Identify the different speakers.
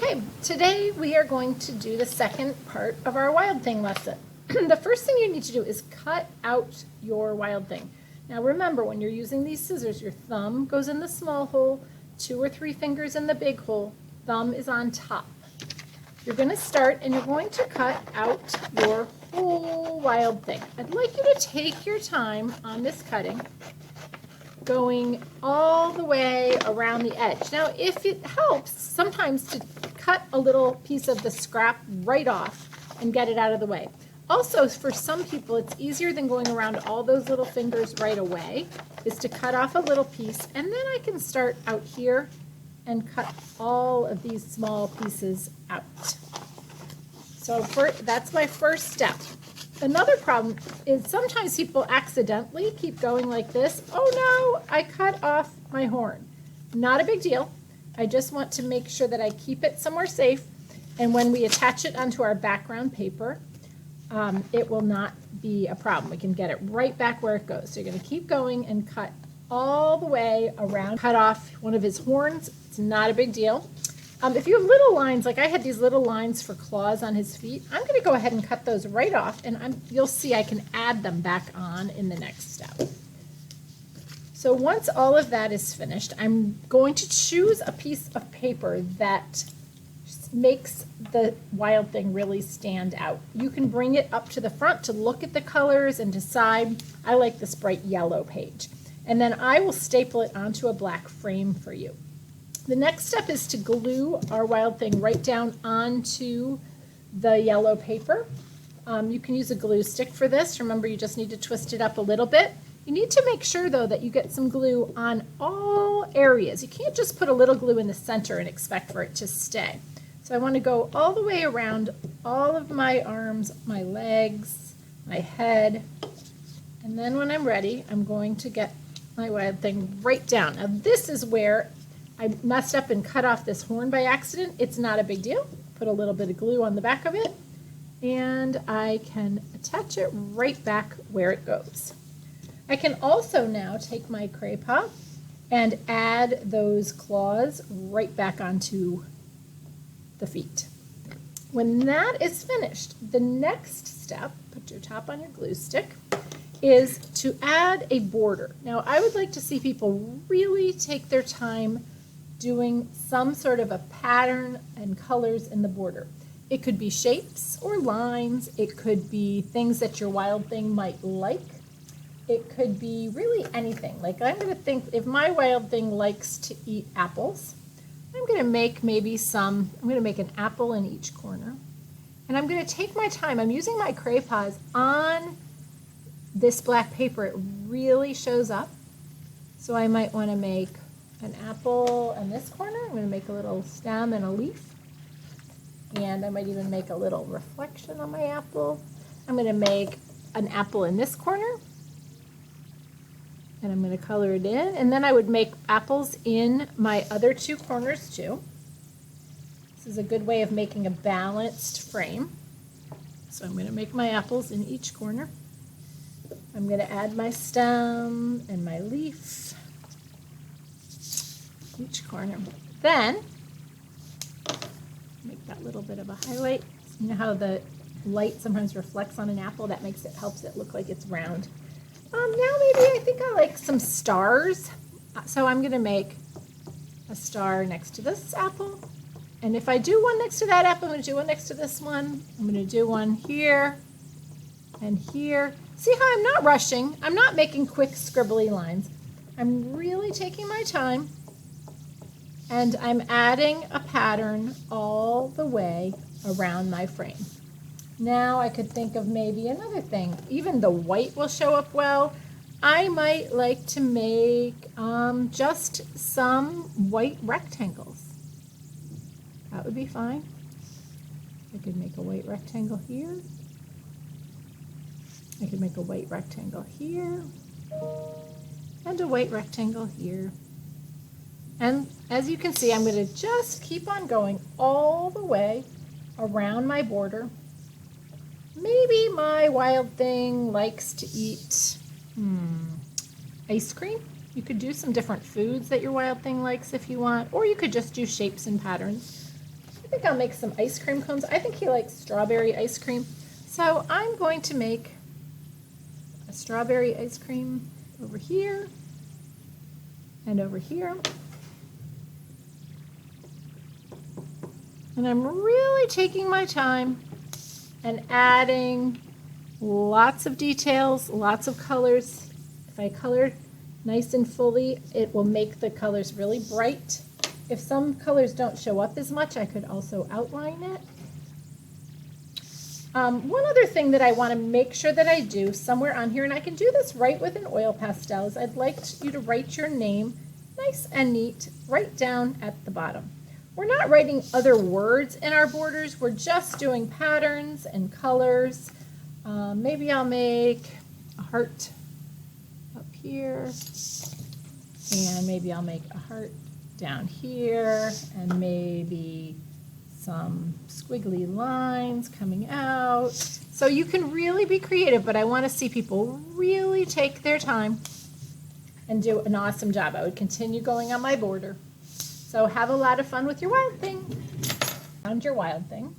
Speaker 1: Okay, today we are going to do the second part of our Wild Thing lesson. The first thing you need to do is cut out your Wild Thing. Now remember, when you're using these scissors, your thumb goes in the small hole, 2 or 3 fingers in the big hole, thumb is on top. You're going to start and you're going to cut out your whole Wild Thing. I'd like you to take your time on this cutting, going all the way around the edge. Now, if it helps sometimes to cut a little piece of the scrap right off and get it out of the way. Also, for some people, it's easier than going around all those little fingers right away, is to cut off a little piece, and then I can start out here and cut all of these small pieces out. So that's my first step. Another problem is sometimes people accidentally keep going like this. Oh no, I cut off my horn. Not a big deal. I just want to make sure that I keep it somewhere safe, and when we attach it onto our background paper, it will not be a problem. We can get it right back where it goes. So you're going to keep going and cut all the way around. Cut off one of his horns. It's not a big deal. If you have little lines, like I had these little lines for claws on his feet, I'm going to go ahead and cut those right off, and you'll see I can add them back on in the next step. So once all of that is finished, I'm going to choose a piece of paper that makes the Wild Thing really stand out. You can bring it up to the front to look at the colors and decide. I like this bright yellow page. And then I will staple it onto a black frame for you. The next step is to glue our Wild Thing right down onto the yellow paper. You can use a glue stick for this. Remember, you just need to twist it up a little bit. You need to make sure, though, that you get some glue on all areas. You can't just put a little glue in the center and expect for it to stay. So I want to go all the way around all of my arms, my legs, my head, and then when I'm ready, I'm going to get my Wild Thing right down. Now this is where I messed up and cut off this horn by accident. It's not a big deal. Put a little bit of glue on the back of it, and I can attach it right back where it goes. I can also now take my Cray-Pas and add those claws right back onto the feet. When that is finished, the next step, put your top on your glue stick, is to add a border. Now, I would like to see people really take their time doing some sort of a pattern and colors in the border. It could be shapes or lines. It could be things that your Wild Thing might like. It could be really anything. Like I'm going to think if my Wild Thing likes to eat apples, I'm going to make I'm going to make an apple in each corner. And I'm going to take my time. I'm using my Cray-Pas on this black paper. It really shows up. So I might want to make an apple in this corner. I'm going to make a little stem and a leaf. And I might even make a little reflection on my apple. I'm going to make an apple in this corner. And I'm going to color it in. And then I would make apples in my other 2 corners too. This is a good way of making a balanced frame. So I'm going to make my apples in each corner. I'm going to add my stem and my leaf each corner. Then make that little bit of a highlight. You know how the light sometimes reflects on an apple? That helps it look like it's round. Now maybe I think I like some stars. So I'm going to make a star next to this apple. And if I do one next to that apple, I'm going to do one next to this one. I'm going to do one here and here. See how I'm not rushing. I'm not making quick scribbly lines. I'm really taking my time. And I'm adding a pattern all the way around my frame. Now I could think of maybe another thing. Even the white will show up well. I might like to make just some white rectangles. That would be fine. I could make a white rectangle here. I could make a white rectangle here. And a white rectangle here. And as you can see, I'm going to just keep on going all the way around my border. Maybe my Wild Thing likes to eat ice cream. You could do some different foods that your Wild Thing likes if you want, or you could just do shapes and patterns. I think I'll make some ice cream cones. I think he likes strawberry ice cream. So I'm going to make a strawberry ice cream over here and over here. And I'm really taking my time and adding lots of details, lots of colors. If I color nice and fully, it will make the colors really bright. If some colors don't show up as much, I could also outline it. One other thing that I want to make sure that I do somewhere on here, and I can do this right with an oil pastel, is I'd like you to write your name nice and neat right down at the bottom. We're not writing other words in our borders. We're just doing patterns and colors. Maybe I'll make a heart up here, and maybe I'll make a heart down here, and maybe some squiggly lines coming out. So you can really be creative, but I want to see people really take their time and do an awesome job. I would continue going on my border. So have a lot of fun with your wild thing. Found your wild thing.